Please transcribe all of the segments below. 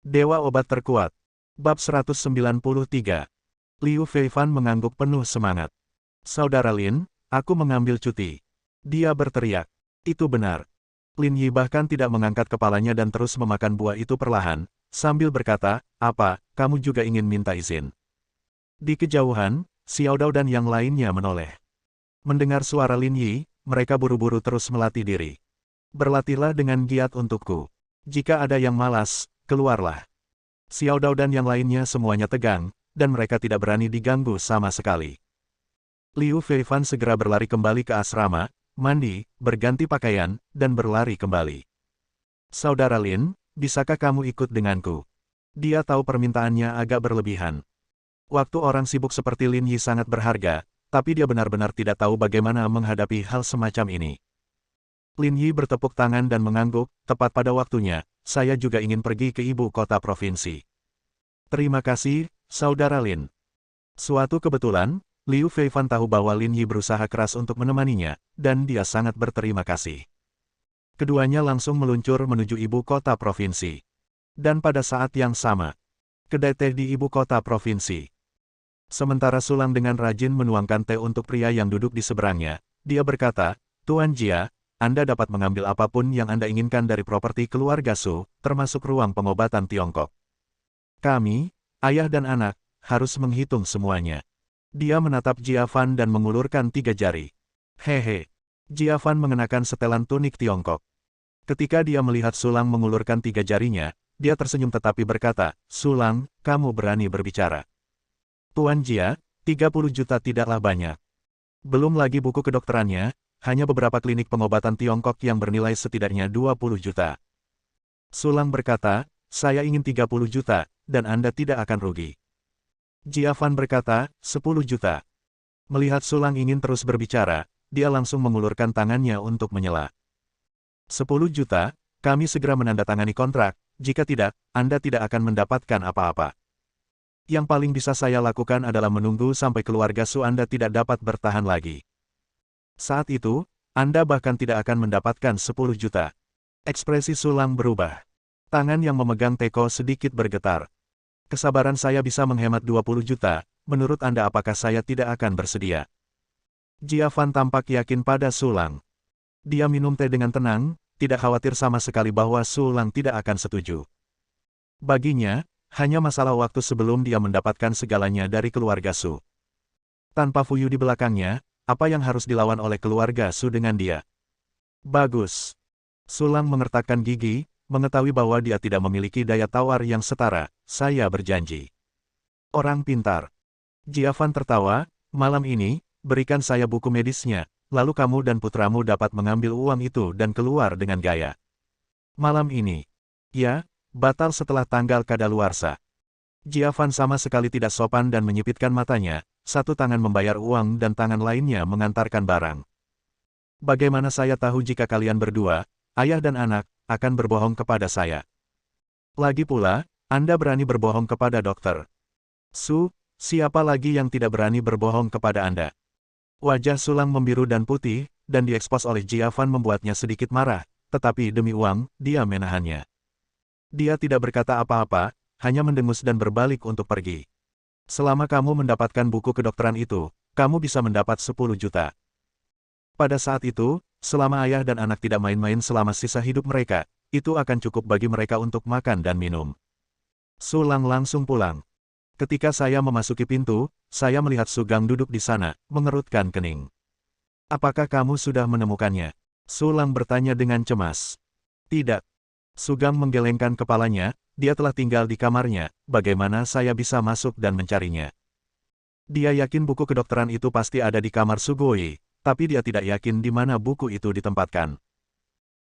Dewa Obat Terkuat. Bab 193. Liu Feifan mengangguk penuh semangat. Saudara Lin, aku mengambil cuti. Dia berteriak. Itu benar. Lin Yi bahkan tidak mengangkat kepalanya dan terus memakan buah itu perlahan, sambil berkata, apa, kamu juga ingin minta izin? Di kejauhan, Xiao Dao dan yang lainnya menoleh. Mendengar suara Lin Yi, mereka buru-buru terus melatih diri. Berlatihlah dengan giat untukku. Jika ada yang malas, keluarlah. Xiao Dao dan yang lainnya semuanya tegang, dan mereka tidak berani diganggu sama sekali. Liu Feifan segera berlari kembali ke asrama, mandi, berganti pakaian, dan berlari kembali. Saudara Lin, bisakah kamu ikut denganku? Dia tahu permintaannya agak berlebihan. Waktu orang sibuk seperti Lin Yi sangat berharga, tapi dia benar-benar tidak tahu bagaimana menghadapi hal semacam ini. Lin Yi bertepuk tangan dan mengangguk, tepat pada waktunya, saya juga ingin pergi ke ibu kota provinsi. Terima kasih, Saudara Lin. Suatu kebetulan, Liu Feifan tahu bahwa Lin Yi berusaha keras untuk menemaninya, dan dia sangat berterima kasih. Keduanya langsung meluncur menuju ibu kota provinsi. Dan pada saat yang sama, kedai teh di ibu kota provinsi. Sementara Sulang dengan rajin menuangkan teh untuk pria yang duduk di seberangnya, dia berkata, Tuan Jia, Anda dapat mengambil apapun yang Anda inginkan dari properti keluarga Su, termasuk ruang pengobatan Tiongkok. Kami, ayah dan anak, harus menghitung semuanya. Dia menatap Jia Fan dan mengulurkan 3 jari. Hehe. Jia Fan mengenakan setelan tunik Tiongkok. Ketika dia melihat Sulang mengulurkan 3 jarinya, dia tersenyum tetapi berkata, Sulang, kamu berani berbicara. Tuan Jia, 30 juta tidaklah banyak. Belum lagi buku kedokterannya, hanya beberapa klinik pengobatan Tiongkok yang bernilai setidaknya 20 juta. Sulang berkata, saya ingin 30 juta, dan Anda tidak akan rugi. Jia Fan berkata, 10 juta. Melihat Sulang ingin terus berbicara, dia langsung mengulurkan tangannya untuk menyela. 10 juta, kami segera menandatangani kontrak, jika tidak, Anda tidak akan mendapatkan apa-apa. Yang paling bisa saya lakukan adalah menunggu sampai keluarga Su Anda tidak dapat bertahan lagi. Saat itu, Anda bahkan tidak akan mendapatkan 10 juta. Ekspresi Sulang berubah. Tangan yang memegang teko sedikit bergetar. Kesabaran saya bisa menghemat 20 juta, menurut Anda apakah saya tidak akan bersedia? Jia Fan tampak yakin pada Sulang. Dia minum teh dengan tenang, tidak khawatir sama sekali bahwa Sulang tidak akan setuju. Baginya, hanya masalah waktu sebelum dia mendapatkan segalanya dari keluarga Su. Tanpa Fuyu di belakangnya, apa yang harus dilawan oleh keluarga Su dengan dia? Bagus. Sulang mengertakkan gigi, mengetahui bahwa dia tidak memiliki daya tawar yang setara, saya berjanji. Orang pintar. Jia Fan tertawa, malam ini, berikan saya buku medisnya, lalu kamu dan putramu dapat mengambil uang itu dan keluar dengan gaya. Malam ini. Ya, batal setelah tanggal kadaluarsa. Jia Fan sama sekali tidak sopan dan menyipitkan matanya, satu tangan membayar uang dan tangan lainnya mengantarkan barang. Bagaimana saya tahu jika kalian berdua, ayah dan anak, akan berbohong kepada saya? Lagi pula, Anda berani berbohong kepada dokter. Su, siapa lagi yang tidak berani berbohong kepada Anda? Wajah Sulang membiru dan putih, dan diekspos oleh Jia Fan membuatnya sedikit marah, tetapi demi uang, dia menahannya. Dia tidak berkata apa-apa, hanya mendengus dan berbalik untuk pergi. Selama kamu mendapatkan buku kedokteran itu, kamu bisa mendapat 10 juta. Pada saat itu, selama ayah dan anak tidak main-main selama sisa hidup mereka, itu akan cukup bagi mereka untuk makan dan minum. Sulang langsung pulang. Ketika saya memasuki pintu, saya melihat Sugang duduk di sana, mengerutkan kening. Apakah kamu sudah menemukannya? Sulang bertanya dengan cemas. Tidak. Sugang menggelengkan kepalanya, dia telah tinggal di kamarnya, bagaimana saya bisa masuk dan mencarinya? Dia yakin buku kedokteran itu pasti ada di kamar Sugoi, tapi dia tidak yakin di mana buku itu ditempatkan.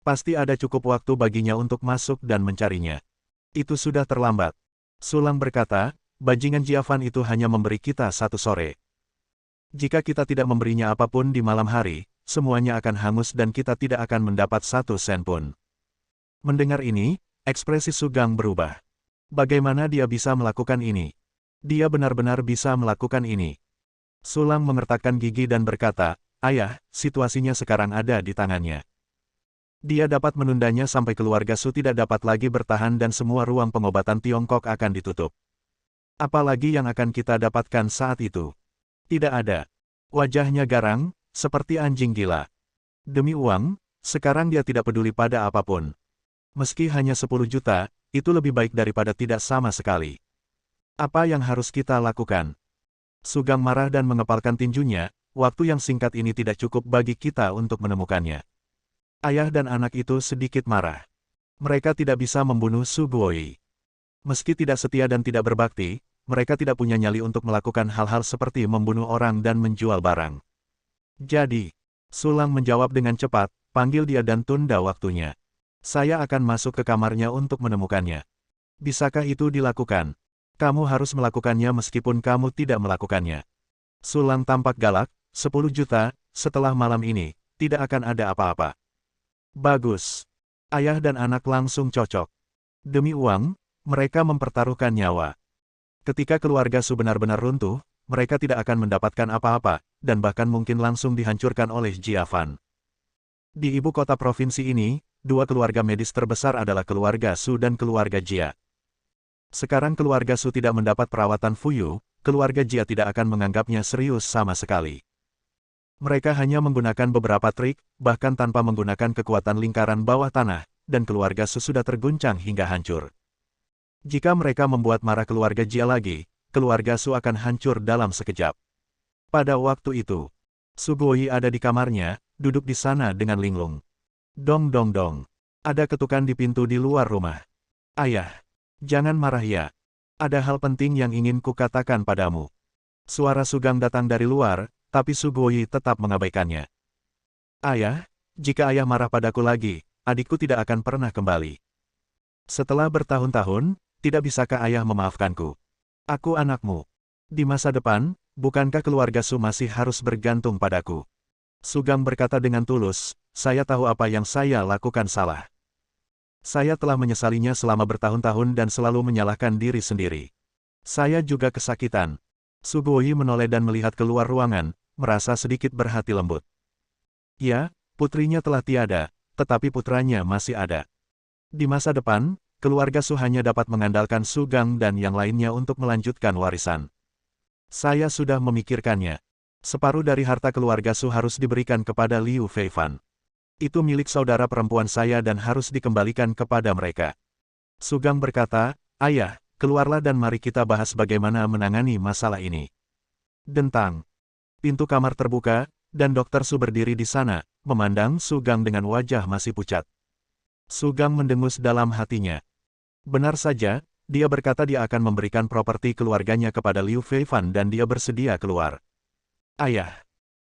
Pasti ada cukup waktu baginya untuk masuk dan mencarinya. Itu sudah terlambat. Sulang berkata, bajingan Jia Fan itu hanya memberi kita 1 sore. Jika kita tidak memberinya apapun di malam hari, semuanya akan hangus dan kita tidak akan mendapat 1 sen pun. Mendengar ini, ekspresi Sugang berubah. Bagaimana dia bisa melakukan ini? Dia benar-benar bisa melakukan ini. Sulang mengertakkan gigi dan berkata, ayah, situasinya sekarang ada di tangannya. Dia dapat menundanya sampai keluarga Su tidak dapat lagi bertahan dan semua ruang pengobatan Tiongkok akan ditutup. Apalagi yang akan kita dapatkan saat itu? Tidak ada. Wajahnya garang, seperti anjing gila. Demi uang, sekarang dia tidak peduli pada apapun. Meski hanya 10 juta, itu lebih baik daripada tidak sama sekali. Apa yang harus kita lakukan? Sugeng marah dan mengepalkan tinjunya, waktu yang singkat ini tidak cukup bagi kita untuk menemukannya. Ayah dan anak itu sedikit marah. Mereka tidak bisa membunuh Su Guoyi. Meski tidak setia dan tidak berbakti, mereka tidak punya nyali untuk melakukan hal-hal seperti membunuh orang dan menjual barang. Jadi, Sulang menjawab dengan cepat, panggil dia dan tunda waktunya. Saya akan masuk ke kamarnya untuk menemukannya. Bisakah itu dilakukan? Kamu harus melakukannya meskipun kamu tidak melakukannya. Sulang tampak galak, 10 juta, setelah malam ini, tidak akan ada apa-apa. Bagus. Ayah dan anak langsung cocok. Demi uang, mereka mempertaruhkan nyawa. Ketika keluarga Su benar-benar runtuh, mereka tidak akan mendapatkan apa-apa, dan bahkan mungkin langsung dihancurkan oleh Jia Fan. Di ibu kota provinsi ini, dua keluarga medis terbesar adalah keluarga Su dan keluarga Jia. Sekarang keluarga Su tidak mendapat perawatan Fuyu, keluarga Jia tidak akan menganggapnya serius sama sekali. Mereka hanya menggunakan beberapa trik, bahkan tanpa menggunakan kekuatan lingkaran bawah tanah, dan keluarga Su sudah terguncang hingga hancur. Jika mereka membuat marah keluarga Jia lagi, keluarga Su akan hancur dalam sekejap. Pada waktu itu, Su Guoyi ada di kamarnya, duduk di sana dengan linglung. Dong dong dong. Ada ketukan di pintu di luar rumah. Ayah. Jangan marah ya. Ada hal penting yang ingin kukatakan padamu. Suara Sugeng datang dari luar, tapi Su Guoyi tetap mengabaikannya. Ayah, jika ayah marah padaku lagi, adikku tidak akan pernah kembali. Setelah bertahun-tahun, tidak bisakah ayah memaafkanku? Aku anakmu. Di masa depan, bukankah keluarga Su masih harus bergantung padaku? Sugeng berkata dengan tulus, saya tahu apa yang saya lakukan salah. Saya telah menyesalinya selama bertahun-tahun dan selalu menyalahkan diri sendiri. Saya juga kesakitan. Su Guoyi menoleh dan melihat keluar ruangan, merasa sedikit berhati lembut. Ya, putrinya telah tiada, tetapi putranya masih ada. Di masa depan, keluarga Su hanya dapat mengandalkan Sugeng dan yang lainnya untuk melanjutkan warisan. Saya sudah memikirkannya. Separuh dari harta keluarga Su harus diberikan kepada Liu Feifan. Itu milik saudara perempuan saya dan harus dikembalikan kepada mereka. Sugeng berkata, ayah, keluarlah dan mari kita bahas bagaimana menangani masalah ini. Dentang. Pintu kamar terbuka, dan Dr. Su berdiri di sana, memandang Sugeng dengan wajah masih pucat. Sugeng mendengus dalam hatinya. Benar saja, dia berkata dia akan memberikan properti keluarganya kepada Liu Feifan dan dia bersedia keluar. Ayah.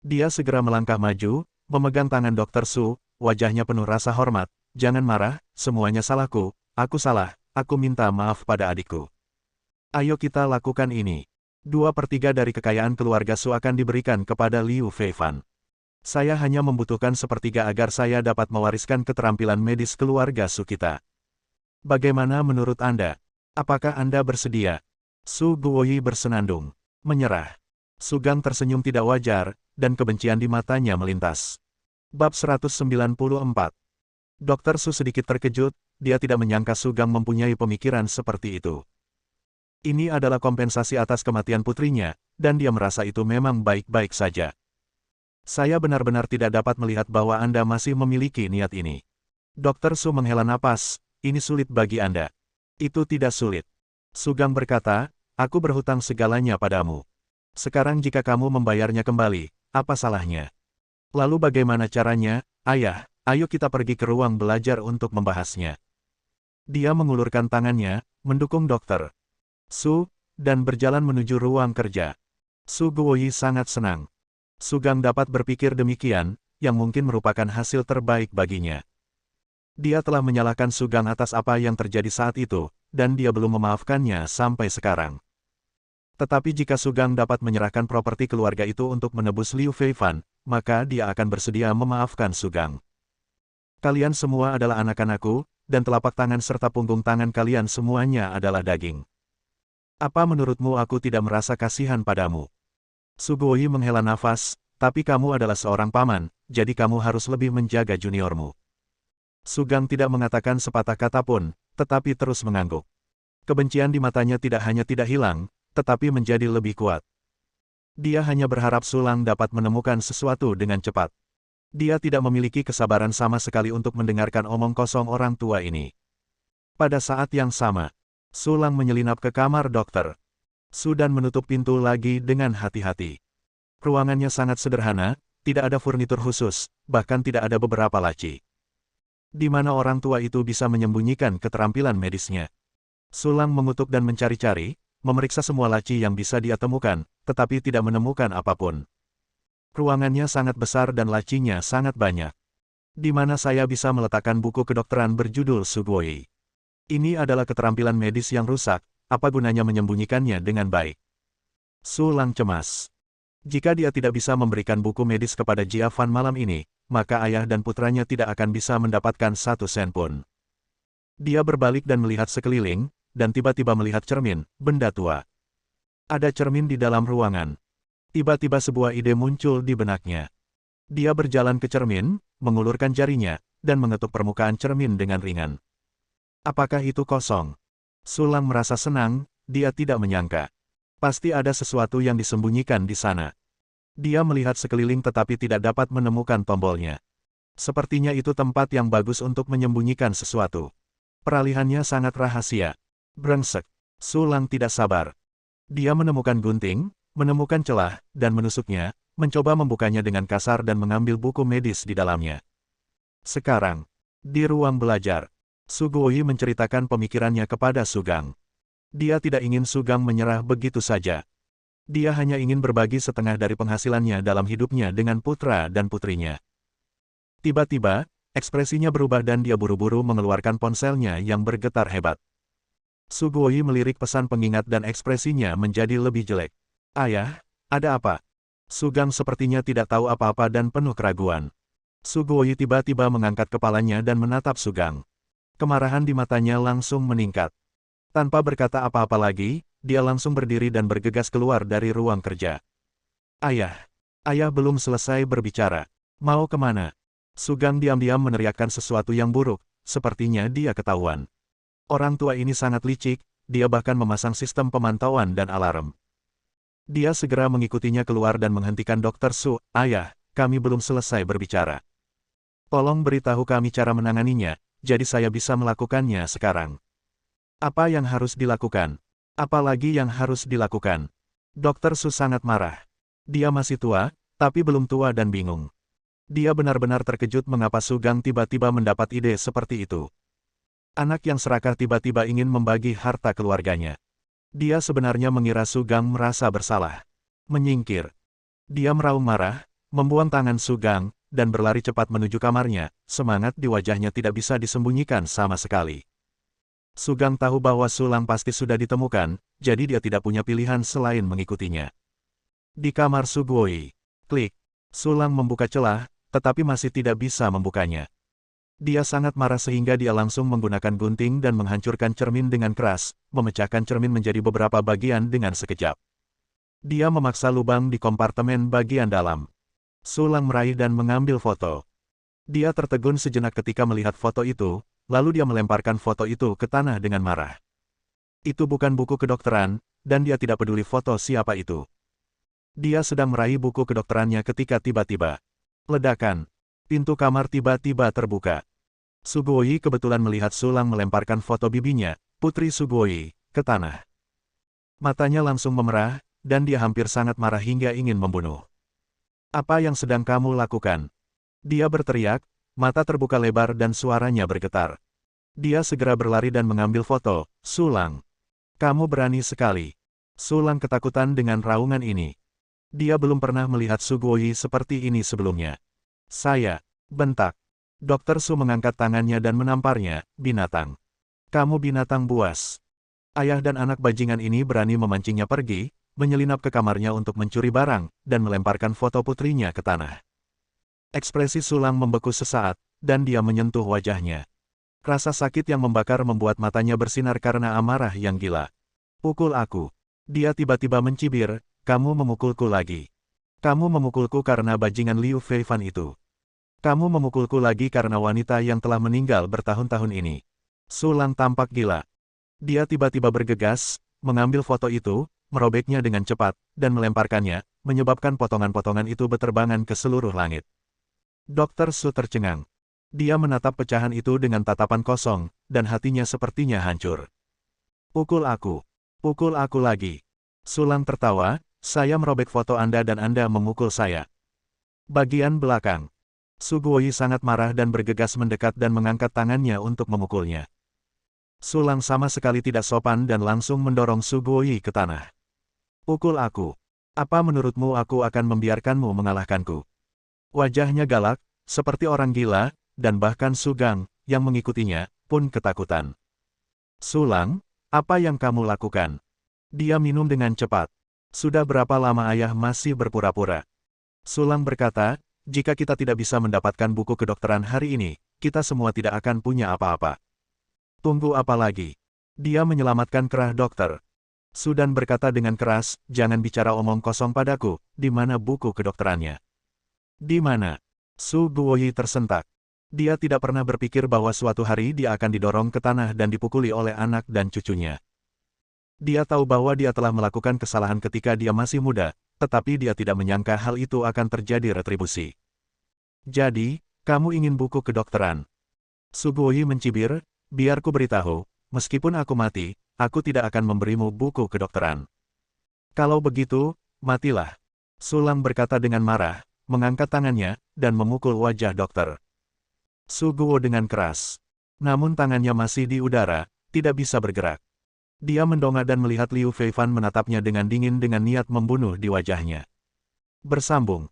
Dia segera melangkah maju, memegang tangan Dr. Su, wajahnya penuh rasa hormat. Jangan marah, semuanya salahku, aku salah, aku minta maaf pada adikku. Ayo kita lakukan ini. 2/3 dari kekayaan keluarga Su akan diberikan kepada Liu Feifan. Saya hanya membutuhkan 1/3 agar saya dapat mewariskan keterampilan medis keluarga Su kita. Bagaimana menurut Anda? Apakah Anda bersedia? Su Guoyi bersenandung. Menyerah. Sugeng tersenyum tidak wajar, dan kebencian di matanya melintas. Bab 194. Dr. Su sedikit terkejut, dia tidak menyangka Sugeng mempunyai pemikiran seperti itu. Ini adalah kompensasi atas kematian putrinya, dan dia merasa itu memang baik-baik saja. Saya benar-benar tidak dapat melihat bahwa Anda masih memiliki niat ini. Dr. Su menghela napas, ini sulit bagi Anda. Itu tidak sulit. Sugeng berkata, aku berhutang segalanya padamu. Sekarang jika kamu membayarnya kembali, apa salahnya? Lalu bagaimana caranya, ayah? Ayo kita pergi ke ruang belajar untuk membahasnya. Dia mengulurkan tangannya, mendukung Dr. Su, dan berjalan menuju ruang kerja. Su Guoyi sangat senang. Sugeng dapat berpikir demikian, yang mungkin merupakan hasil terbaik baginya. Dia telah menyalahkan Sugeng atas apa yang terjadi saat itu, dan dia belum memaafkannya sampai sekarang. Tetapi jika Sugeng dapat menyerahkan properti keluarga itu untuk menebus Liu Feifan, maka dia akan bersedia memaafkan Sugeng. Kalian semua adalah anak-anakku, dan telapak tangan serta punggung tangan kalian semuanya adalah daging. Apa menurutmu aku tidak merasa kasihan padamu? Su Guoyi menghela nafas, tapi kamu adalah seorang paman, jadi kamu harus lebih menjaga juniormu. Sugang tidak mengatakan sepatah kata pun, tetapi terus mengangguk. Kebencian di matanya tidak hanya tidak hilang, tetapi menjadi lebih kuat. Dia hanya berharap Sulang dapat menemukan sesuatu dengan cepat. Dia tidak memiliki kesabaran sama sekali untuk mendengarkan omong kosong orang tua ini. Pada saat yang sama, Sulang menyelinap ke kamar dokter. Sudan menutup pintu lagi dengan hati-hati. Ruangannya sangat sederhana, tidak ada furnitur khusus, bahkan tidak ada beberapa laci. Di mana orang tua itu bisa menyembunyikan keterampilan medisnya. Sulang mengutuk dan mencari-cari, memeriksa semua laci yang bisa dia temukan, tetapi tidak menemukan apapun. Ruangannya sangat besar dan lacinya sangat banyak. Di mana saya bisa meletakkan buku kedokteran berjudul Sugoi. Ini adalah keterampilan medis yang rusak, apa gunanya menyembunyikannya dengan baik? Sulang cemas. Jika dia tidak bisa memberikan buku medis kepada Jia Fan malam ini, maka ayah dan putranya tidak akan bisa mendapatkan 1 sen pun. Dia berbalik dan melihat sekeliling, dan tiba-tiba melihat cermin, benda tua. Ada cermin di dalam ruangan. Tiba-tiba sebuah ide muncul di benaknya. Dia berjalan ke cermin, mengulurkan jarinya, dan mengetuk permukaan cermin dengan ringan. Apakah itu kosong? Sulang merasa senang, dia tidak menyangka. Pasti ada sesuatu yang disembunyikan di sana. Dia melihat sekeliling tetapi tidak dapat menemukan tombolnya. Sepertinya itu tempat yang bagus untuk menyembunyikan sesuatu. Peralihannya sangat rahasia. Brengsek. Sulang tidak sabar. Dia menemukan gunting, menemukan celah, dan menusuknya, mencoba membukanya dengan kasar dan mengambil buku medis di dalamnya. Sekarang, di ruang belajar, Sugoi menceritakan pemikirannya kepada Sugang. Dia tidak ingin Sugang menyerah begitu saja. Dia hanya ingin berbagi setengah dari penghasilannya dalam hidupnya dengan putra dan putrinya. Tiba-tiba, ekspresinya berubah dan dia buru-buru mengeluarkan ponselnya yang bergetar hebat. Sugoi melirik pesan pengingat dan ekspresinya menjadi lebih jelek. Ayah, ada apa? Sugang sepertinya tidak tahu apa-apa dan penuh keraguan. Sugoi tiba-tiba mengangkat kepalanya dan menatap Sugang. Kemarahan di matanya langsung meningkat. Tanpa berkata apa-apa lagi, dia langsung berdiri dan bergegas keluar dari ruang kerja. Ayah belum selesai berbicara. Mau kemana? Sugang diam-diam meneriakkan sesuatu yang buruk, sepertinya dia ketahuan. Orang tua ini sangat licik, dia bahkan memasang sistem pemantauan dan alarm. Dia segera mengikutinya keluar dan menghentikan Dr. Su. Ayah, kami belum selesai berbicara. Tolong beritahu kami cara menanganinya, jadi saya bisa melakukannya sekarang. Apa yang harus dilakukan? Apalagi yang harus dilakukan? Dr. Su sangat marah. Dia masih tua, tapi belum tua dan bingung. Dia benar-benar terkejut mengapa Sugang tiba-tiba mendapat ide seperti itu. Anak yang serakah tiba-tiba ingin membagi harta keluarganya. Dia sebenarnya mengira Sugang merasa bersalah. Menyingkir. Dia meraung marah, membuang tangan Sugang, dan berlari cepat menuju kamarnya, semangat di wajahnya tidak bisa disembunyikan sama sekali. Sugang tahu bahwa Sulang pasti sudah ditemukan, jadi dia tidak punya pilihan selain mengikutinya. Di kamar Sugoi. Klik. Sulang membuka celah, tetapi masih tidak bisa membukanya. Dia sangat marah sehingga dia langsung menggunakan gunting dan menghancurkan cermin dengan keras, memecahkan cermin menjadi beberapa bagian dengan sekejap. Dia memaksa lubang di kompartemen bagian dalam. Sulang meraih dan mengambil foto. Dia tertegun sejenak ketika melihat foto itu, lalu dia melemparkan foto itu ke tanah dengan marah. Itu bukan buku kedokteran, dan dia tidak peduli foto siapa itu. Dia sedang meraih buku kedokterannya ketika tiba-tiba. Ledakan. Pintu kamar tiba-tiba terbuka. Sugoi kebetulan melihat Sulang melemparkan foto bibinya, putri Sugoi, ke tanah. Matanya langsung memerah, dan dia hampir sangat marah hingga ingin membunuh. Apa yang sedang kamu lakukan? Dia berteriak, mata terbuka lebar dan suaranya bergetar. Dia segera berlari dan mengambil foto. Sulang. Kamu berani sekali. Sulang ketakutan dengan raungan ini. Dia belum pernah melihat Sugoi seperti ini sebelumnya. Saya. Bentak. Dr. Su mengangkat tangannya dan menamparnya, binatang. Kamu binatang buas. Ayah dan anak bajingan ini berani memancingnya pergi, menyelinap ke kamarnya untuk mencuri barang, dan melemparkan foto putrinya ke tanah. Ekspresi Sulang membeku sesaat, dan dia menyentuh wajahnya. Rasa sakit yang membakar membuat matanya bersinar karena amarah yang gila. Pukul aku. Dia tiba-tiba mencibir, kamu memukulku lagi. Kamu memukulku karena bajingan Liu Feifan itu. Kamu memukulku lagi karena wanita yang telah meninggal bertahun-tahun ini. Su Lang tampak gila. Dia tiba-tiba bergegas, mengambil foto itu, merobeknya dengan cepat, dan melemparkannya, menyebabkan potongan-potongan itu berterbangan ke seluruh langit. Dokter Su tercengang. Dia menatap pecahan itu dengan tatapan kosong, dan hatinya sepertinya hancur. Pukul aku lagi. Su Lang tertawa, saya merobek foto Anda dan Anda memukul saya. Bagian belakang. Su Guoyi sangat marah dan bergegas mendekat dan mengangkat tangannya untuk memukulnya. Su Lang sama sekali tidak sopan dan langsung mendorong Su Guoyi ke tanah. Pukul aku. Apa menurutmu aku akan membiarkanmu mengalahkanku? Wajahnya galak, seperti orang gila, dan bahkan Su Gang, yang mengikutinya, pun ketakutan. Su Lang, apa yang kamu lakukan? Dia minum dengan cepat. Sudah berapa lama ayah masih berpura-pura? Su Lang berkata, jika kita tidak bisa mendapatkan buku kedokteran hari ini, kita semua tidak akan punya apa-apa. Tunggu apa lagi? Dia menyelamatkan kerah dokter. Su Dan berkata dengan keras, jangan bicara omong kosong padaku, di mana buku kedokterannya? Di mana? Su Guoyi tersentak. Dia tidak pernah berpikir bahwa suatu hari dia akan didorong ke tanah dan dipukuli oleh anak dan cucunya. Dia tahu bahwa dia telah melakukan kesalahan ketika dia masih muda, tetapi dia tidak menyangka hal itu akan terjadi retribusi. Jadi, kamu ingin buku kedokteran? Su Guoyi mencibir, biar ku beritahu, meskipun aku mati, aku tidak akan memberimu buku kedokteran. Kalau begitu, matilah. Su Lang berkata dengan marah, mengangkat tangannya, dan memukul wajah dokter. Su Guo dengan keras. Namun tangannya masih di udara, tidak bisa bergerak. Dia mendongak dan melihat Liu Feifan menatapnya dengan dingin dengan niat membunuh di wajahnya. Bersambung.